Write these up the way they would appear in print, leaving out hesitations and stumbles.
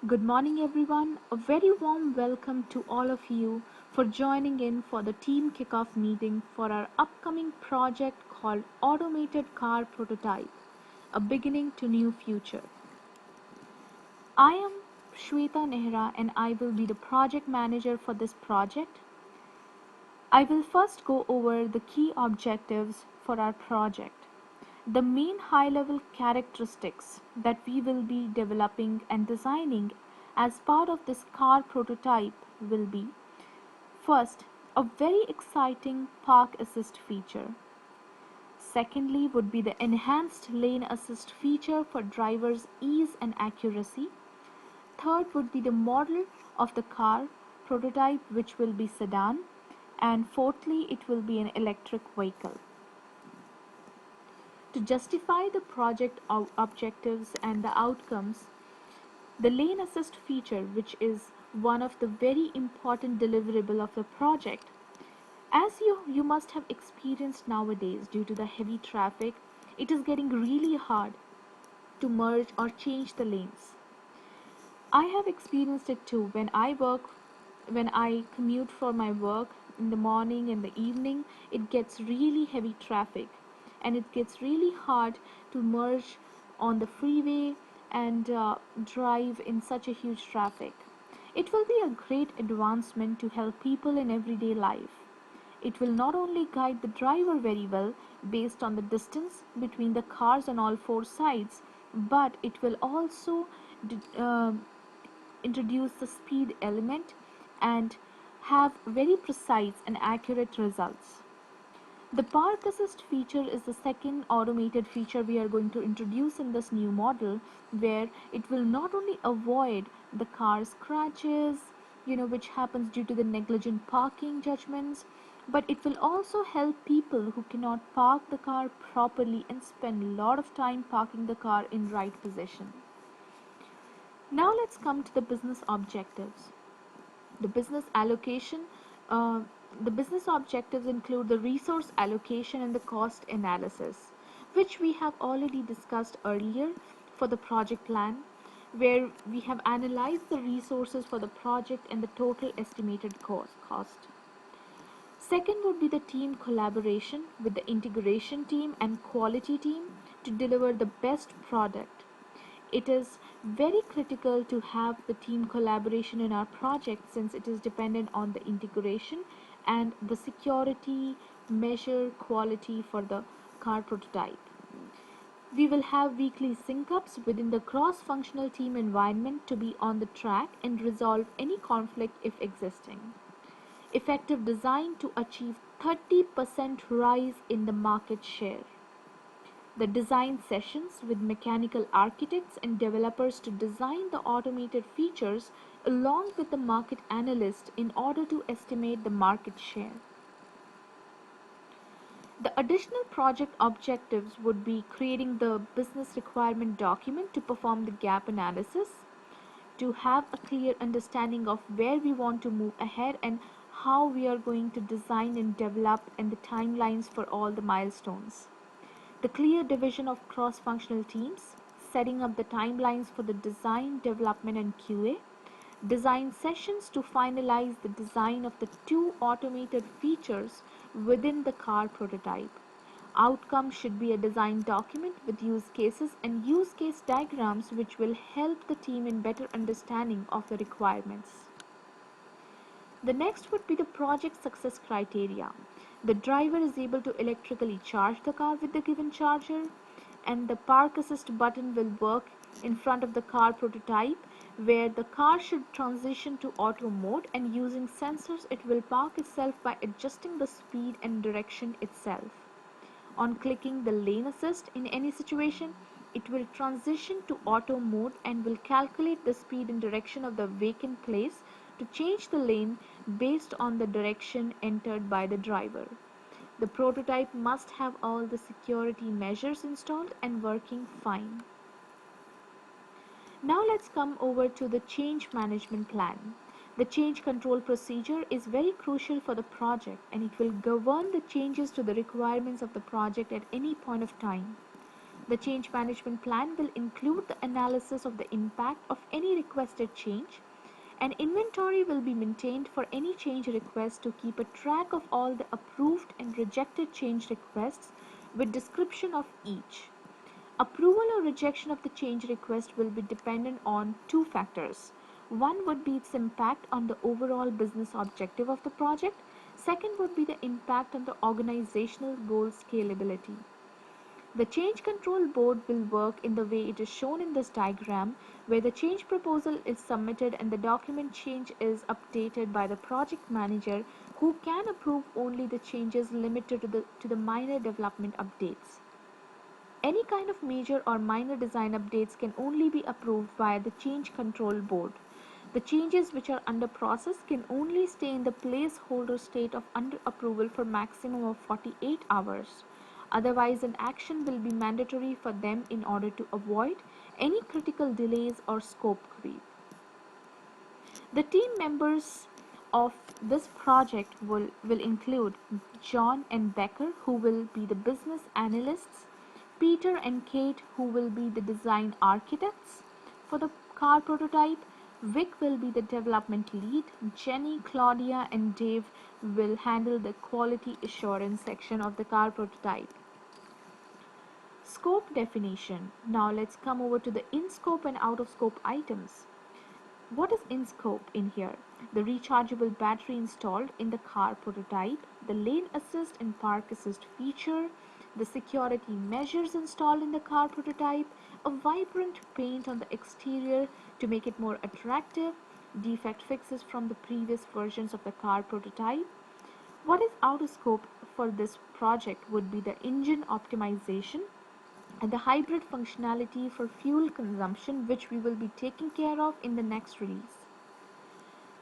Good morning, everyone. A very warm welcome to all of you for joining in for the team kickoff meeting for our upcoming project called Automated Car Prototype, a beginning to new future. I am Shweta Nehra and I will be the project manager for this project. I will first go over the key objectives for our project. The main high-level characteristics that we will be developing and designing as part of this car prototype will be: first, a very exciting park assist feature. Secondly, would be the enhanced lane assist feature for drivers' ease and accuracy. Third would be the model of the car prototype, which will be sedan. And fourthly, it will be an electric vehicle. To justify the project objectives and the outcomes, the lane assist feature, which is one of the very important deliverable of the project, as you must have experienced nowadays due to the heavy traffic, it is getting really hard to merge or change the lanes. I have experienced it too when I commute for my work in the morning and the evening, it gets really heavy traffic and it gets really hard to merge on the freeway and drive in such a huge traffic. It will be a great advancement to help people in everyday life. It will not only guide the driver very well based on the distance between the cars on all four sides, but it will also uh, introduce the speed element and have very precise and accurate results. The Park Assist feature is the second automated feature we are going to introduce in this new model, where it will not only avoid the car scratches, which happens due to the negligent parking judgments, but it will also help people who cannot park the car properly and spend a lot of time parking the car in right position. Now let's come to the business objectives. The business allocation. Uh, the business objectives include the resource allocation and the cost analysis, which we have already discussed earlier for the project plan, where we have analyzed the resources for the project and the total estimated cost. Second would be the team collaboration with the integration team and quality team to deliver the best product. It is very critical to have the team collaboration in our project, since it is dependent on the integration and the security measure quality for the car prototype. We will have weekly sync-ups within the cross-functional team environment to be on the track and resolve any conflict if existing. Effective design to achieve 30% rise in the market share. The design sessions with mechanical architects and developers to design the automated features along with the market analyst in order to estimate the market share. The additional project objectives would be creating the business requirement document to perform the gap analysis, to have a clear understanding of where we want to move ahead and how we are going to design and develop, and the timelines for all the milestones. The clear division of cross-functional teams, setting up the timelines for the design, development and QA, design sessions to finalize the design of the two automated features within the car prototype. Outcome should be a design document with use cases and use case diagrams, which will help the team in better understanding of the requirements. The next would be the project success criteria. The driver is able to electrically charge the car with the given charger, and the park assist button will work in front of the car prototype, where the car should transition to auto mode, and using sensors it will park itself by adjusting the speed and direction itself. On clicking the lane assist in any situation, it will transition to auto mode and will calculate the speed and direction of the vacant place to change the lane based on the direction entered by the driver. The prototype must have all the security measures installed and working fine. Now let's come over to the change management plan. The change control procedure is very crucial for the project, and it will govern the changes to the requirements of the project at any point of time. The change management plan will include the analysis of the impact of any requested change. An inventory will be maintained for any change request to keep a track of all the approved and rejected change requests with description of each. Approval or rejection of the change request will be dependent on two factors. One would be its impact on the overall business objective of the project. Second would be the impact on the organizational goal scalability. The change control board will work in the way it is shown in this diagram, where the change proposal is submitted and the document change is updated by the project manager, who can approve only the changes limited to the minor development updates. Any kind of major or minor design updates can only be approved via the change control board. The changes which are under process can only stay in the placeholder state of under approval for maximum of 48 hours. Otherwise, an action will be mandatory for them in order to avoid any critical delays or scope creep. The team members of this project will include John and Becker, who will be the business analysts, Peter and Kate, who will be the design architects for the car prototype, Vic will be the development lead, Jenny, Claudia, and Dave will handle the quality assurance section of the car prototype. Scope definition. Now let's come over to the in-scope and out-of-scope items. What is in scope in here? The rechargeable battery installed in the car prototype, the lane assist and park assist feature, the security measures installed in the car prototype, a vibrant paint on the exterior to make it more attractive, defect fixes from the previous versions of the car prototype. What is out of scope for this project would be the engine optimization and the hybrid functionality for fuel consumption, which we will be taking care of in the next release.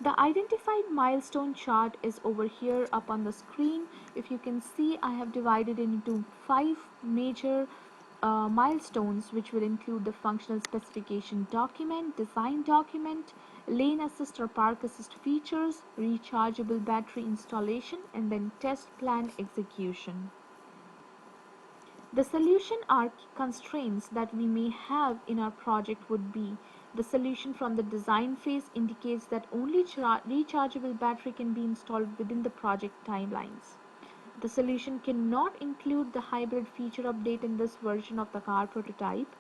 The identified milestone chart is over here up on the screen. If you can see, I have divided it into 5 major milestones, which will include the functional specification document, design document, lane assist or park assist features, rechargeable battery installation, and then test plan execution. The solution or constraints that we may have in our project would be: the solution from the design phase indicates that only rechargeable battery can be installed within the project timelines. The solution cannot include the hybrid feature update in this version of the car prototype.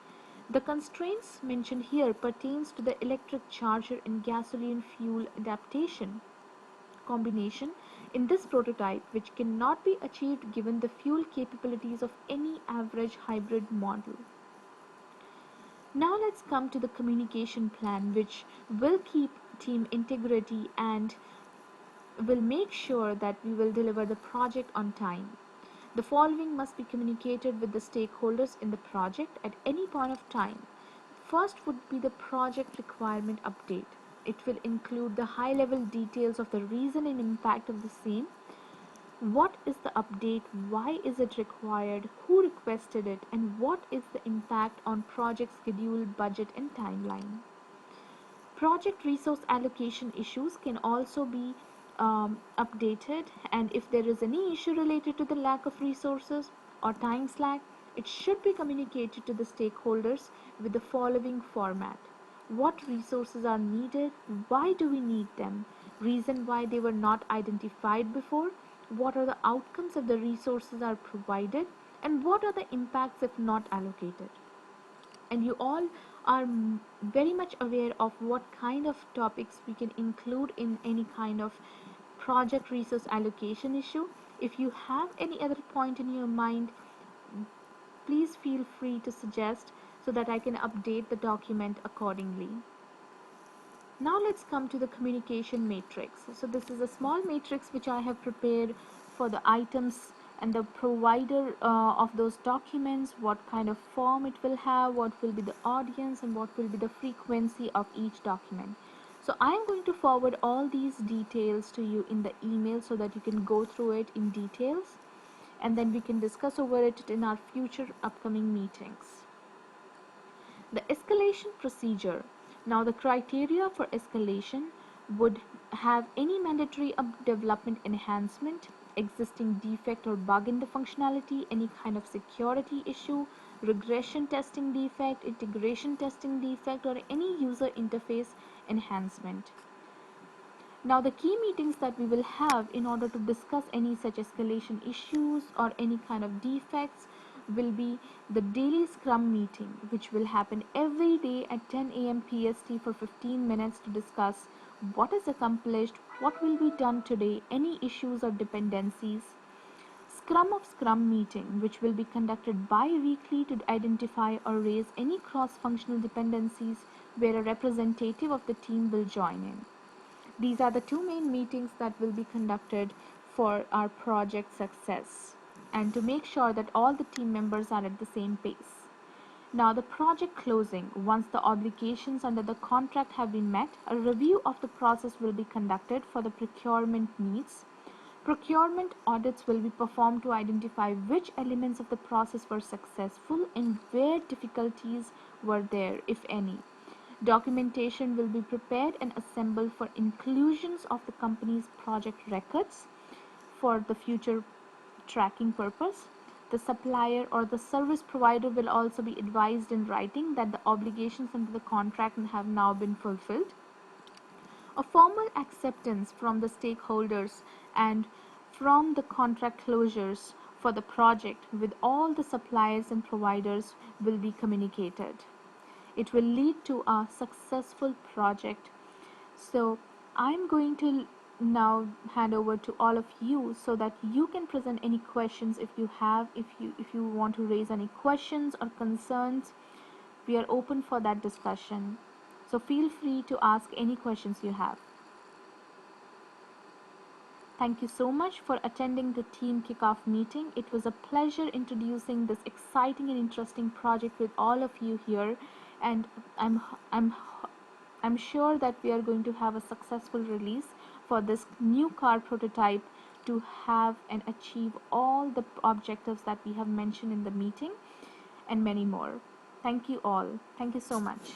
The constraints mentioned here pertains to the electric charger and gasoline fuel adaptation combination in this prototype, which cannot be achieved given the fuel capabilities of any average hybrid model. Now let's come to the communication plan, which will keep team integrity and will make sure that we will deliver the project on time. The following must be communicated with the stakeholders in the project at any point of time. First would be the project requirement update. It will include the high-level details of the reason and impact of the same. What is the update? Why is it required? Who requested it? And what is the impact on project schedule, budget, and timeline? Project resource allocation issues can also be updated, and if there is any issue related to the lack of resources or time slack, it should be communicated to the stakeholders with the following format: what resources are needed, why do we need them, reason why they were not identified before, what are the outcomes if the resources are provided, and what are the impacts if not allocated. And you all are very much aware of what kind of topics we can include in any kind of project resource allocation issue. If you have any other point in your mind, please feel free to suggest so that I can update the document accordingly. Now let's come to the communication matrix. So this is a small matrix which I have prepared for the items and the provider of those documents, what kind of form it will have, what will be the audience, and what will be the frequency of each document. So I am going to forward all these details to you in the email so that you can go through it in details, and then we can discuss over it in our future upcoming meetings. The escalation procedure. Now the criteria for escalation would have any mandatory development enhancement, existing defect or bug in the functionality, any kind of security issue, regression testing defect, integration testing defect, or any user interface enhancement. Now, the key meetings that we will have in order to discuss any such escalation issues or any kind of defects will be the daily Scrum meeting, which will happen every day at 10 a.m. PST for 15 minutes to discuss what is accomplished, what will be done today, any issues or dependencies. Scrum of Scrum meeting, which will be conducted bi-weekly to identify or raise any cross-functional dependencies where a representative of the team will join in. These are the two main meetings that will be conducted for our project success and to make sure that all the team members are at the same pace. Now, the project closing, once the obligations under the contract have been met, a review of the process will be conducted for the procurement needs. Procurement audits will be performed to identify which elements of the process were successful and where difficulties were there, if any. Documentation will be prepared and assembled for inclusions of the company's project records for the future tracking purpose. The supplier or the service provider will also be advised in writing that the obligations under the contract have now been fulfilled. A formal acceptance from the stakeholders and from the contract closures for the project with all the suppliers and providers will be communicated. It will lead to a successful project. So I'm going to now hand over to all of you so that you can present any questions if you have, if you want to raise any questions or concerns. We are open for that discussion. So feel free to ask any questions you have. Thank you so much for attending the team kickoff meeting. It was a pleasure introducing this exciting and interesting project with all of you here, and I'm sure that we are going to have a successful release for this new car prototype to have and achieve all the objectives that we have mentioned in the meeting and many more. Thank you all. Thank you so much.